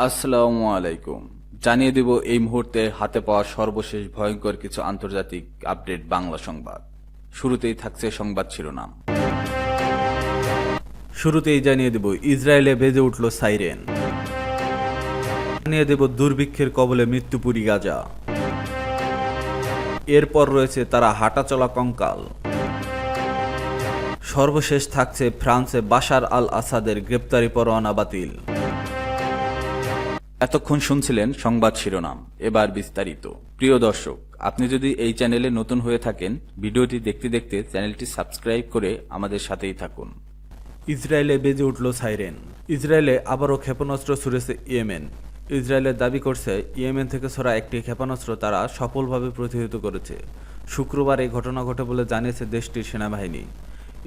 আসসালামু আলাইকুম। জানিয়ে দেব এই মুহূর্তে হাতে পাওয়া সর্বশেষ ভয়ঙ্কর কিছু আন্তর্জাতিক আপডেট বাংলা সংবাদ। শুরুতেই থাকছে সংবাদ শিরোনাম। শুরুতেই জানিয়ে দেব ইসরায়েলে বেজে উঠল সাইরেন। জানিয়ে দেব দুর্ভিক্ষের কবলে মৃত্যুপুরী গাজা। এরপর রয়েছে তারা হাঁটাচলা কঙ্কাল। সর্বশেষ থাকছে ফ্রান্সে বাশার আল আসাদের গ্রেপ্তারি পরোয়ানা বাতিল। এতক্ষণ শুনছিলেন সংবাদ শিরোনাম, এবার বিস্তারিত। প্রিয় দর্শক, আপনি যদি এই চ্যানেলে নতুন হয়ে থাকেন, ভিডিওটি দেখতে দেখতে চ্যানেলটি সাবস্ক্রাইব করে আমাদের সাথেই থাকুন। ইসরায়েলে বেজে উঠল সাইরেন। ইসরায়েলে আবারও ক্ষেপণাস্ত্র ছুড়েছে ইয়েমেন। ইসরায়েলের দাবি করছে ইয়েমেন থেকে ছোড়া একটি ক্ষেপণাস্ত্র তারা সফলভাবে প্রতিহত করেছে। শুক্রবার এই ঘটনা ঘটে বলে জানিয়েছে দেশটির সেনাবাহিনী।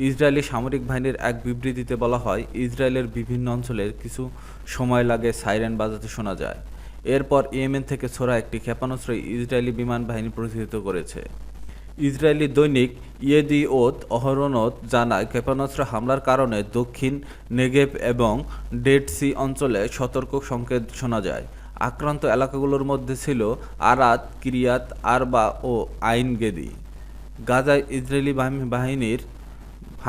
ইসরায়েলি সামরিক বাহিনীর এক বিবৃতিতে বলা হয়, ইসরায়েলের বিভিন্ন অঞ্চলের কিছু সময় লাগে সাইরেন বাজাতে শোনা যায়। এরপর ইয়েমেন থেকে ছোড়া একটি ক্ষেপণাস্ত্র ইসরায়েলি বিমান বাহিনী প্রতিহত করেছে। ইসরায়েলি দৈনিক ইয়েদিওত অহরনত জানায়, ক্ষেপণাস্ত্র হামলার কারণে দক্ষিণ নেগেভ এবং ডেড সি অঞ্চলে সতর্ক সংকেত শোনা যায়। আক্রান্ত এলাকাগুলোর মধ্যে ছিল আরাদ, কিরিয়াত আরবা ও আইন গেদি। গাজায় ইসরায়েলি বাহিনীর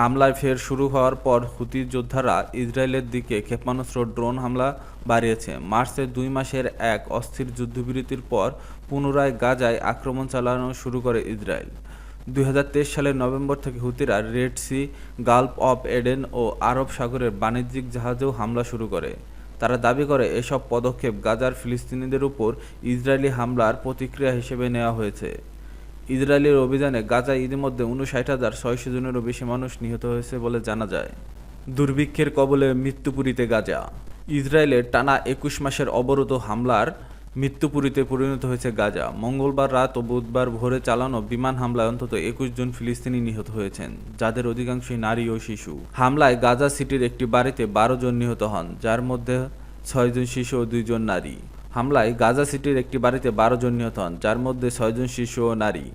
হামলায় ফের শুরু হওয়ার পর হুতি যোদ্ধারা ইসরায়েলের দিকে ক্ষেপণাস্ত্র ড্রোন হামলা বাড়িয়েছে। মার্চের 2 মাসের এক অস্থির যুদ্ধবিরতির পর পুনরায় গাজায় আক্রমণ চালানো শুরু করে ইসরায়েল। 2023 সালের নভেম্বর থেকে হুতিরা Red Sea, Gulf of Aden ও আরব সাগরের বাণিজ্যিক জাহাজেও হামলা শুরু করে। তারা দাবি করে এসব পদক্ষেপ গাজার ফিলিস্তিনিদের উপর ইসরায়েলি হামলার প্রতিক্রিয়া হিসেবে নেওয়া হয়েছে। ইসরায়েলের অভিযানে গাজায় ইতিমধ্যে 59,600 জনেরও বেশি মানুষ নিহত হয়েছে বলে জানা যায়। দুর্ভিক্ষের কবলে মৃত্যুপুরীতে গাজা। ইসরায়েলের টানা 21 মাসের অবরোধ হামলার মৃত্যুপুরীতে পরিণত হয়েছে গাজা। মঙ্গলবার রাত ও বুধবার ভোরে চালানো বিমান হামলায় অন্তত 21 জন ফিলিস্তিনি নিহত হয়েছেন, যাদের অধিকাংশই নারী ও শিশু। হামলায় গাজা সিটির একটি বাড়িতে 12 জন নিহত হন, যার মধ্যে 6 জন শিশু ও 2 জন নারী। হামলায় গাজা সিটির একটি বাড়িতে 12 জন নিহত হন, যার মধ্যে 6 জন শিশু ও নারী।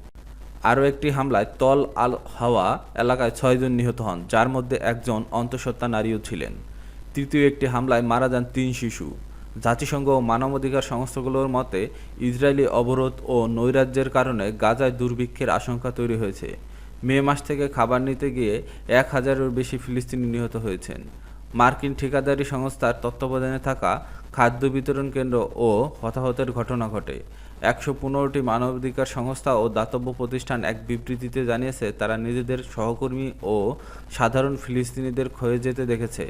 আরও একটি হামলায় তল আল হাওয়া এলাকায় 6 জন নিহত হন, যার মধ্যে একজন অন্তঃসত্ত্বা নারীও ছিলেন। তৃতীয় একটি হামলায় মারা যান 3 শিশু। জাতিসংঘ ও মানবাধিকার সংস্থাগুলোর মতে, ইসরায়েলি অবরোধ ও নৈরাজ্যের কারণে গাজায় দুর্ভিক্ষের আশঙ্কা তৈরি হয়েছে। মে মাস থেকে খাবার নিতে গিয়ে 1000-এরও বেশি ফিলিস্তিনি নিহত হয়েছেন। মার্কিন ঠিকাদারি সংস্থার তত্ত্বাবধানে থাকা খাদ্য বিতরণ কেন্দ্র ও হতাহতের ঘটনা ঘটে। 115টি মানবাধিকার সংস্থা ও দাতব্য প্রতিষ্ঠান এক বিবৃতিতে জানিয়েছে, তারা নিজেদের সহকর্মী ও সাধারণ ফিলিস্তিনিদের ক্ষয়ে যেতে দেখেছে।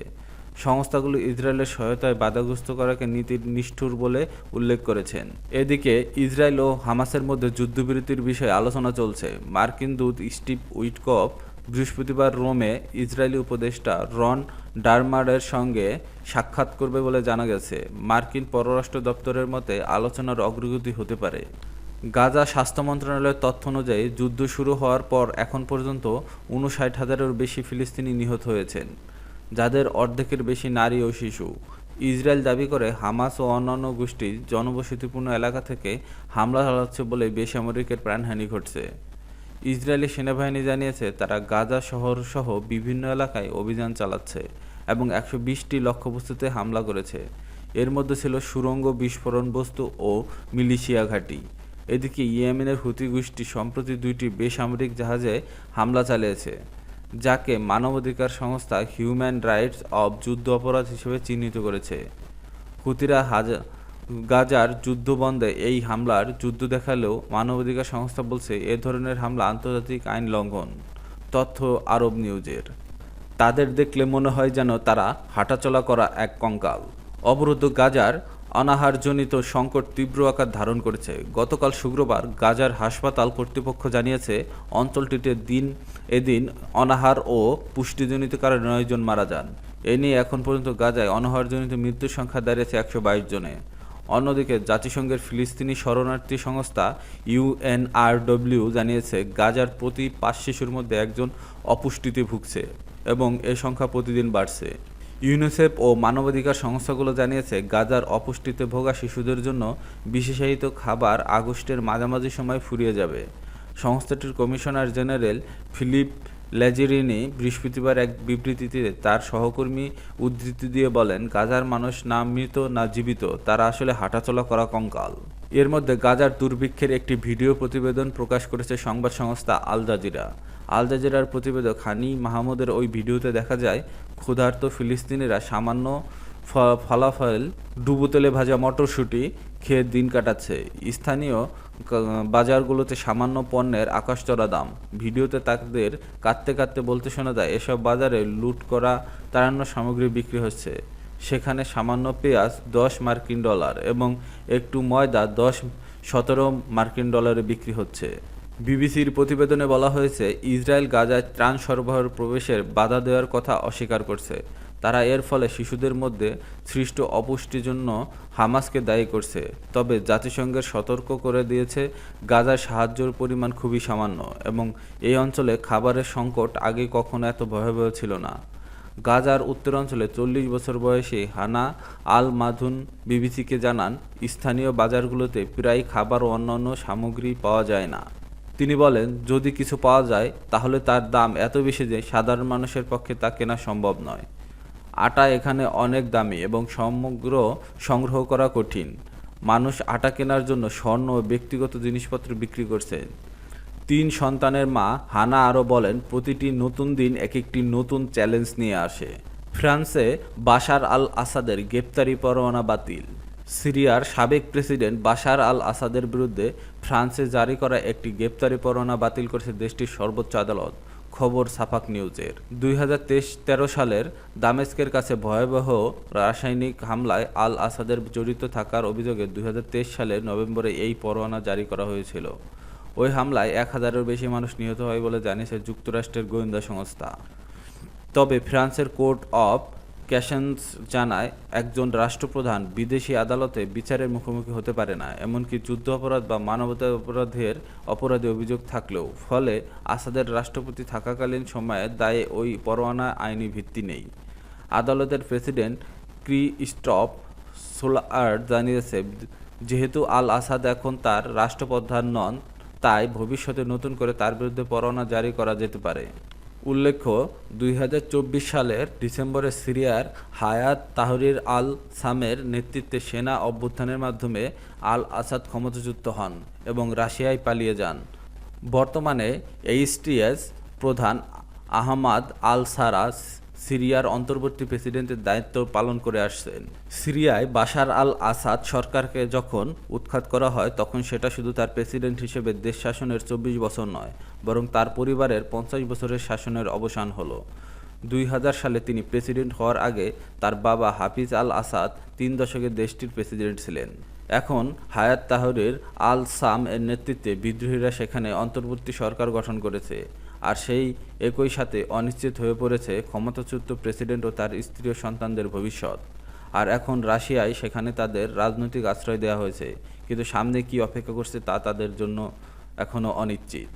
সংস্থাগুলো ইসরায়েলের সহায়তায় বাধাগ্রস্ত করাকে নীতির নিষ্ঠুর বলে উল্লেখ করেছেন। এদিকে ইসরায়েল ও হামাসের মধ্যে যুদ্ধবিরতির বিষয়ে আলোচনা চলছে। মার্কিন দূত স্টিভ উইটকফ বৃহস্পতিবার রোমে ইসরায়েলি উপদেষ্টা রন ডারমারের সঙ্গে সাক্ষাৎ করবে বলে জানা গেছে। মার্কিন পররাষ্ট্র দপ্তরের মতে, আলোচনার অগ্রগতি হতে পারে। গাজা স্বাস্থ্য মন্ত্রণালয়ের তথ্য অনুযায়ী, যুদ্ধ শুরু হওয়ার পর এখন পর্যন্ত 59,000-এরও বেশি ফিলিস্তিনি নিহত হয়েছেন, যাদের অর্ধেকের বেশি নারী ও শিশু। ইসরায়েল দাবি করে, হামাস ও অন্যান্য গোষ্ঠী জনবসতিপূর্ণ এলাকা থেকে হামলা চালাচ্ছে বলে বেসামরিকের প্রাণহানি ঘটছে। ইসরায়েলি সেনাবাহিনী জানিয়েছে, তারা গাজা শহর সহ বিভিন্ন এলাকায় অভিযান চালাচ্ছে এবং 120টি লক্ষ্যবস্তুতে হামলা করেছে। এর মধ্যে ছিল সুড়ঙ্গ, বিস্ফোরণ বস্তু ও মিলিশিয়া ঘাঁটি। এদিকে ইয়েমেনের হুতি গোষ্ঠী সম্প্রতি 2টি বেসামরিক জাহাজে হামলা চালিয়েছে, যাকে মানবাধিকার সংস্থা হিউম্যান রাইটস অব যুদ্ধ অপরাধ হিসেবে চিহ্নিত করেছে। হুতিরা গাজার যুদ্ধ বন্ধে এই হামলার যুদ্ধ দেখালেও মানবাধিকার সংস্থা বলছে, এ ধরনের হামলা আন্তর্জাতিক আইন লঙ্ঘন। তথ্য আরব নিউজের। তাদের দেখলে মনে হয় যেন তারা হাঁটাচলা করা এক কঙ্কাল। অবরুদ্ধ গাজার অনাহারজনিত সংকট তীব্র আকার ধারণ করেছে। গতকাল শুক্রবার গাজার হাসপাতাল কর্তৃপক্ষ জানিয়েছে, অঞ্চলটিতে এদিন অনাহার ও পুষ্টিজনিত কারণে 9 জন মারা যান। এ নিয়ে এখন পর্যন্ত গাজায় অনাহারজনিত মৃত্যুর সংখ্যা দাঁড়িয়েছে 122 জনে। অন্যদিকে জাতিসংঘের ফিলিস্তিনি শরণার্থী সংস্থা ইউএনআরডব্লিউ জানিয়েছে, গাজার প্রতি 5 শিশুর মধ্যে একজন অপুষ্টিতে ভুগছে এবং এ সংখ্যা প্রতিদিন বাড়ছে। ইউনিসেফ ও মানবাধিকার সংস্থাগুলো জানিয়েছে, গাজার অপুষ্টিতে ভোগা শিশুদের জন্য বিশেষায়িত খাবার আগস্টের মাঝামাঝি সময় ফুরিয়ে যাবে। সংস্থাটির কমিশনার জেনারেল ফিলিপ লেজেরিনি বৃহস্পতিবার এক বিবৃতিতে তার সহকর্মী উদ্ধৃতি দিয়ে বলেন, গাজার মানুষ না মৃত না জীবিত, তারা আসলে হাঁটাচলা করা কঙ্কাল। এর মধ্যে গাজার দুর্ভিক্ষের একটি ভিডিও প্রতিবেদন প্রকাশ করেছে সংবাদ সংস্থা আল জাজিরা। আল জাজিরার প্রতিবেদক হানি মাহমুদের ওই ভিডিওতে দেখা যায় ক্ষুধার্ত ফিলিস্তিনিরা সামান্য ফলাফল, ডুবো তেলে ভাজা মটরশুঁটি খেয়ে দিন কাটাচ্ছে। স্থানীয় বাজারগুলোতে সামান্য পণ্যের আকাশচড়া দাম। ভিডিওতে তাদের কাঁদতে কাঁদতে বলতে শোনা যায়, এসব বাজারে লুট করা তাড়ানো সামগ্রী বিক্রি হচ্ছে। সেখানে সামান্য পেঁয়াজ $10 এবং একটু ময়দা 17 মার্কিন ডলারে বিক্রি হচ্ছে। বিবিসির প্রতিবেদনে বলা হয়েছে, ইসরায়েল গাজায় ত্রাণ সরবরাহের প্রবেশের বাধা দেওয়ার কথা অস্বীকার করছে। তারা এর ফলে শিশুদের মধ্যে সৃষ্ট অপুষ্টির জন্য হামাসকে দায়ী করছে। তবে জাতিসংঘের সতর্ক করে দিয়েছে, গাজার সাহায্যের পরিমাণ খুবই সামান্য এবং এই অঞ্চলে খাবারের সংকট আগে কখনো এত ভয়াবহ ছিল না। গাজার উত্তরাঞ্চলে 40 বছর বয়সী হানা আল মাধুন বিবিসিকে জানান, স্থানীয় বাজারগুলোতে প্রায় খাবার ও অন্যান্য সামগ্রী পাওয়া যায় না। তিনি বলেন, যদি কিছু পাওয়া যায় তাহলে তার দাম এত বেশি যে সাধারণ মানুষের পক্ষে তা কেনা সম্ভব নয়। আটা এখানে অনেক দামি এবং সংগ্রহ করা কঠিন। মানুষ আটা কেনার জন্য স্বর্ণ ও ব্যক্তিগত জিনিসপত্র বিক্রি করছে। 3 সন্তানের মা হানা আরও বলেন, প্রতিটি নতুন দিন একটি নতুন চ্যালেঞ্জ নিয়ে আসে। ফ্রান্সে বাশার আল আসাদের গ্রেপ্তারি পরোয়ানা বাতিল। সিরিয়ার সাবেক প্রেসিডেন্ট বাশার আল আসাদের বিরুদ্ধে ফ্রান্সে জারি করা একটি গ্রেপ্তারি পরোয়ানা বাতিল করেছে দেশটির সর্বোচ্চ আদালত। খবর সাফাক নিউজের। 2013 সালের দামেস্কের কাছে ভয়াবহ রাসায়নিক হামলায় আল আসাদের জড়িত থাকার অভিযোগে 2023 সালের নভেম্বরে এই পরোয়ানা জারি করা হয়েছিল। ওই হামলায় 1000-এর বেশি মানুষ নিহত হয় বলে জানিয়েছে যুক্তরাষ্ট্রের গোয়েন্দা সংস্থা। তবে ফ্রান্সের কোর্ট অফ ক্যাসান্স জানায়, একজন রাষ্ট্রপ্রধান বিদেশি আদালতে বিচারের মুখোমুখি হতে পারে না, এমনকি যুদ্ধ অপরাধ বা মানবতা অপরাধী অভিযোগ থাকলেও। ফলে আসাদের রাষ্ট্রপতি থাকাকালীন সময়ে দায়ে ওই পরোয়ানা আইনি ভিত্তি নেই। আদালতের প্রেসিডেন্ট ক্রিস্টফ সোলার্ড জানিয়েছে, যেহেতু আল আসাদ এখন তার রাষ্ট্রপ্রধান নন, তাই ভবিষ্যতে নতুন করে তার বিরুদ্ধে পরোয়ানা জারি করা যেতে পারে। উল্লেখ্য, 2024 সালের ডিসেম্বরে সিরিয়ার হায়াত তাহরির আল সামের নেতৃত্বে সেনা অভ্যুত্থানের মাধ্যমে আল আসাদ ক্ষমতাচ্যুত হন এবং রাশিয়ায় পালিয়ে যান। বর্তমানে এইচটিএস প্রধান আহমাদ আল সারা সিরিয়ার অন্তর্বর্তী প্রেসিডেন্টের দায়িত্ব পালন করে আসছেন। সিরিয়ায় বাশার আল আসাদ সরকারকে যখন উৎখাত করা হয়, তখন সেটা শুধু তার প্রেসিডেন্ট হিসেবে দেশ শাসনের 24 বছর নয়, বরং তার পরিবারের 50 বছরের শাসনের অবসান হলো। 2000 সালে তিনি প্রেসিডেন্ট হওয়ার আগে তার বাবা হাফিজ আল আসাদ 3 দশকে দেশটির প্রেসিডেন্ট ছিলেন। এখন হায়াত তাহরির আল সাম এর নেতৃত্বে বিদ্রোহীরা সেখানে অন্তর্বর্তী সরকার গঠন করেছে। আর সেই একই সাথে অনিশ্চিত হয়ে পড়েছে ক্ষমতাচ্যুত প্রেসিডেন্ট ও তার স্ত্রী ও সন্তানদের ভবিষ্যৎ। আর এখন রাশিয়ায় সেখানে তাদের রাজনৈতিক আশ্রয় দেওয়া হয়েছে, কিন্তু সামনে কি অপেক্ষা করছে তা তাদের জন্য এখনও অনিশ্চিত।